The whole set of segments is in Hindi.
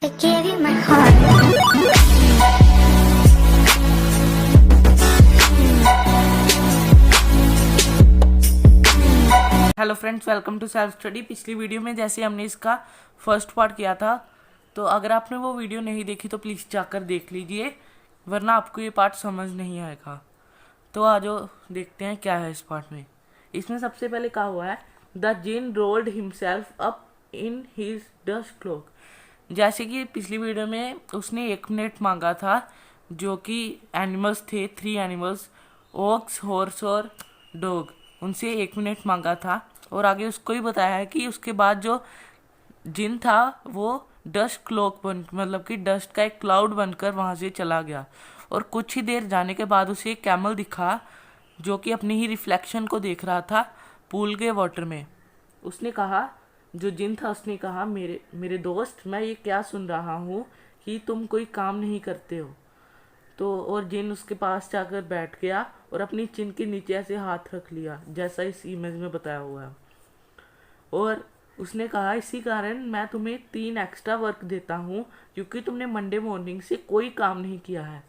I gave you my heart. Hello friends, welcome to self study. पिछली वीडियो में जैसे हमने इसका फर्स्ट पार्ट किया था, तो अगर आपने वो वीडियो नहीं देखी तो प्लीज़ जाकर देख लीजिए, वरना आपको ये पार्ट समझ नहीं आएगा। तो आज देखते हैं क्या है इस पार्ट में। इसमें सबसे पहले कहा हुआ है the djinn rolled himself up in his dust cloak. जैसे कि पिछली वीडियो में उसने 1 मिनट मांगा था, जो कि एनिमल्स थे, 3 एनिमल्स, ओक्स, हॉर्स और डॉग, उनसे 1 मिनट मांगा था। और आगे उसको ही बताया है कि उसके बाद जो जिन था वो डस्ट क्लोक बन, मतलब कि डस्ट का एक क्लाउड बनकर वहाँ से चला गया। और कुछ ही देर जाने के बाद उसे एक कैमल दिखा, जो कि अपनी ही रिफ्लेक्शन को देख रहा था पूल के वाटर में। उसने कहा, जो जिन था उसने कहा, मेरे मेरे दोस्त, मैं ये क्या सुन रहा हूँ कि तुम कोई काम नहीं करते हो। तो और जिन उसके पास जाकर बैठ गया और अपनी चिन के नीचे ऐसे हाथ रख लिया, जैसा इस इमेज में बताया हुआ है। और उसने कहा, इसी कारण मैं तुम्हें 3 एक्स्ट्रा वर्क देता हूँ, क्योंकि तुमने मंडे मॉर्निंग से कोई काम नहीं किया है।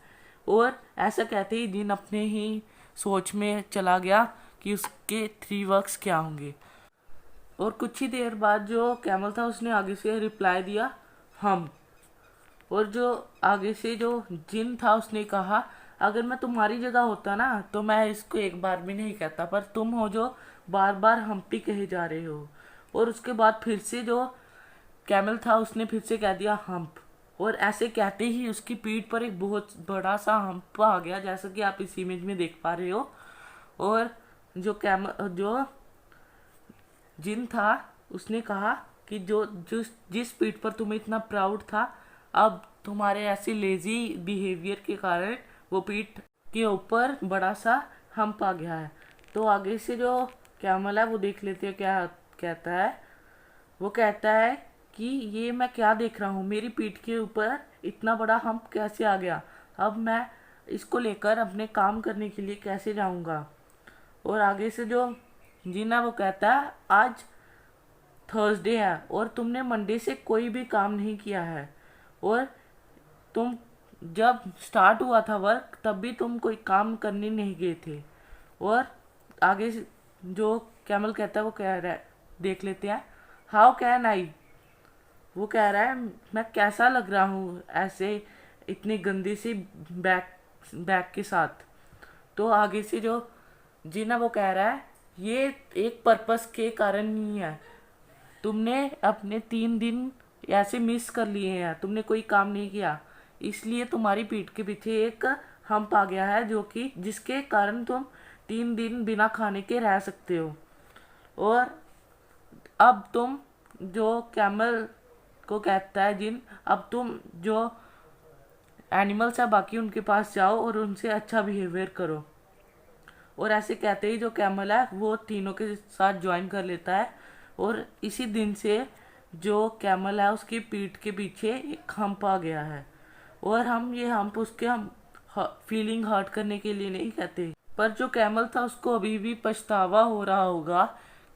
और ऐसा कहते ही जिन अपने ही सोच में चला गया कि उसके 3 वर्क्स क्या होंगे। और कुछ ही देर बाद जो कैमल था उसने आगे से रिप्लाई दिया, हम। और जो आगे से जो जिन था उसने कहा, अगर मैं तुम्हारी जगह होता ना तो मैं इसको एक बार भी नहीं कहता, पर तुम हो जो बार बार हम्पी कहे जा रहे हो। और उसके बाद फिर से जो कैमल था उसने फिर से कह दिया हम्प। और ऐसे कहते ही उसकी पीठ पर एक बहुत बड़ा सा हम्प आ गया, जैसा कि आप इस इमेज में देख पा रहे हो। और जो जिन था उसने कहा कि जिस पीठ पर तुम्हें इतना प्राउड था, अब तुम्हारे ऐसे लेजी बिहेवियर के कारण वो पीठ के ऊपर बड़ा सा हम्प आ गया है। तो आगे से जो कैमल है वो देख लेते हैं क्या कहता है। वो कहता है कि ये मैं क्या देख रहा हूँ, मेरी पीठ के ऊपर इतना बड़ा हम्प कैसे आ गया, अब मैं इसको लेकर अपने काम करने के लिए कैसे जाऊँगा। और आगे से जो जीना वो कहता है, आज थर्सडे है और तुमने मंडे से कोई भी काम नहीं किया है, और तुम जब स्टार्ट हुआ था वर्क तब भी तुम कोई काम करने नहीं गए थे। और आगे से जो कैमल कहता है वो कह रहा है, देख लेते हैं, हाउ कैन आई। वो कह रहा है, मैं कैसा लग रहा हूँ ऐसे इतनी गंदी सी बैग के साथ। तो आगे से जो जीना वो कह रहा है, ये एक पर्पस के कारण नहीं है, तुमने अपने 3 दिन ऐसे मिस कर लिए हैं, तुमने कोई काम नहीं किया, इसलिए तुम्हारी पीठ के पीछे एक हम्प आ गया है, जो कि जिसके कारण तुम 3 दिन बिना खाने के रह सकते हो। और अब तुम, जो कैमल को कहता है जिन, अब तुम जो एनिमल्स है बाकी उनके पास जाओ और उनसे अच्छा बिहेवियर करो। और ऐसे कहते ही जो कैमल है वो तीनों के साथ ज्वाइन कर लेता है। और इसी दिन से जो कैमल है उसकी पीठ के पीछे एक हम्प आ गया है। और हम ये हम्प उसके हम फीलिंग हर्ट करने के लिए नहीं कहते, पर जो कैमल था उसको अभी भी पछतावा हो रहा होगा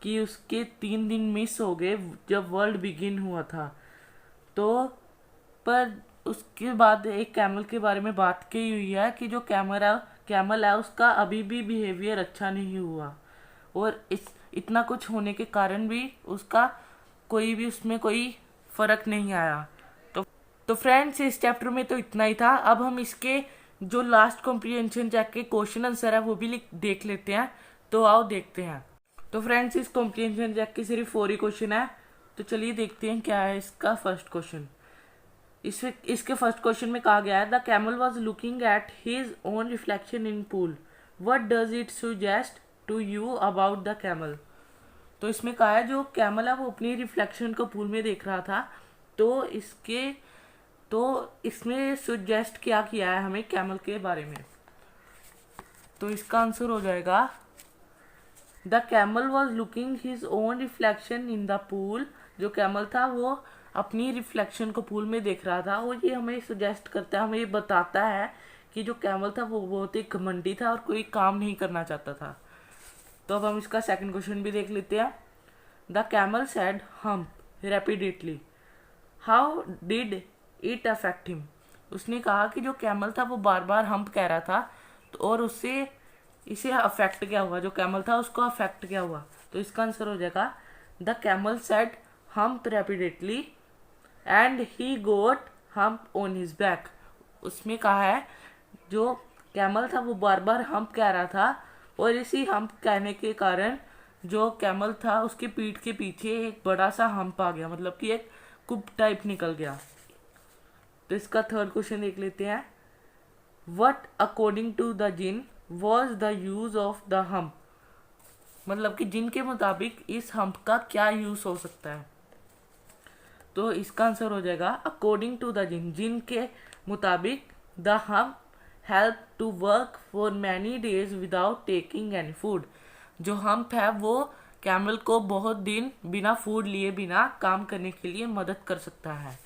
कि उसके 3 दिन मिस हो गए जब वर्ल्ड बिगिन हुआ था। तो पर उसके बाद एक कैमल के बारे में बात की हुई है कि जो कैमल है उसका अभी भी बिहेवियर अच्छा नहीं हुआ, और इतना कुछ होने के कारण भी उसका कोई भी उसमें कोई फर्क नहीं आया। तो फ्रेंड्स, इस चैप्टर में तो इतना ही था। अब हम इसके जो लास्ट कॉम्प्रिहेंशन चेक के क्वेश्चन आंसर है वो भी देख लेते हैं। तो आओ देखते हैं। तो फ्रेंड्स, इस कॉम्प्रिहेंशन चेक के सिर्फ 4 ही क्वेश्चन है, तो चलिए देखते हैं क्या है इसका फर्स्ट क्वेश्चन। इसके फर्स्ट क्वेश्चन में कहा गया है, the camel was looking at his own reflection in pool, what does it suggest to you about the camel. तो इसमें कहा है जो कैमल है वो अपनी रिफ्लेक्शन को पूल में देख रहा था। तो इसमें सुजेस्ट क्या किया है हमें कैमल के बारे में। तो इसका आंसर हो जाएगा, the camel was looking his own reflection in the pool. जो कैमल था वो अपनी रिफ्लेक्शन को पूल में देख रहा था। और ये हमें सुजेस्ट करता है, हमें ये बताता है कि जो कैमल था वो बहुत ही घमंडी था और कोई काम नहीं करना चाहता था। तो अब हम इसका सेकंड क्वेश्चन भी देख लेते हैं। The camel said hump repeatedly, how did it affect him. उसने कहा कि जो कैमल था वो बार बार हम्प कह रहा था, तो और उससे इसे अफेक्ट क्या हुआ, जो कैमल था उसको अफेक्ट क्या हुआ। तो इसका आंसर हो जाएगा the camel said hump repeatedly and he got hump on his back. उसमें कहा है जो कैमल था वो बार बार हम्प कह रहा था, और इसी हम्प कहने के कारण जो कैमल था उसकी पीठ के पीछे एक बड़ा सा हम्प आ गया, मतलब कि एक कुप टाइप निकल गया। तो इसका थर्ड क्वेश्चन देख लेते हैं। What according to the djinn was the use of the hump, मतलब कि जिन के मुताबिक इस हम्प का क्या यूज हो सकता है। तो इसका आंसर हो जाएगा according to the djinn, djinn के मुताबिक the hump help to work for many days without taking any food. जो हम्प है वो कैमल को बहुत दिन बिना फूड लिए बिना काम करने के लिए मदद कर सकता है।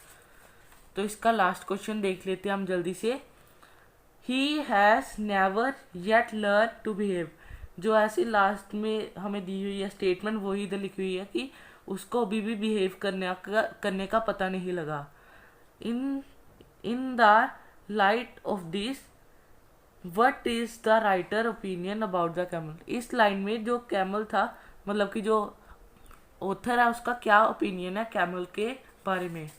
तो इसका लास्ट क्वेश्चन देख लेते हैं हम जल्दी से। He has never yet learn to behave, जो ऐसी लास्ट में हमें दी हुई है स्टेटमेंट वही इधर लिखी हुई है कि उसको अभी भी बिहेव करने का पता नहीं लगा। In the light of this what is the writer opinion about the camel. इस लाइन में जो कैमल था, मतलब कि जो ऑथर है उसका क्या ओपिनियन है कैमल के बारे में।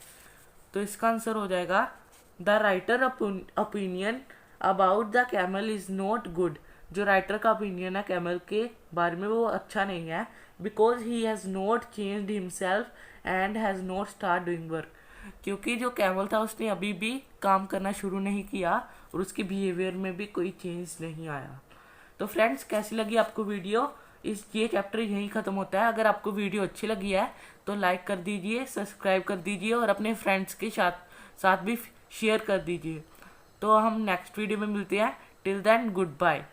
तो इसका आंसर हो जाएगा the writer opinion about the camel is not good. जो राइटर का ओपिनियन है कैमल के बारे में वो अच्छा नहीं है, because he has not changed himself and has not start doing work. क्योंकि जो कैमल था उसने अभी भी काम करना शुरू नहीं किया और उसके बिहेवियर में भी कोई चेंज नहीं आया। तो फ्रेंड्स, कैसी लगी आपको वीडियो? ये चैप्टर यहीं ख़त्म होता है। अगर आपको वीडियो अच्छी लगी है तो लाइक कर दीजिए, सब्सक्राइब कर दीजिए और अपने फ्रेंड्स के साथ भी शेयर कर दीजिए। तो हम नेक्स्ट वीडियो में मिलते हैं। Till then good bye.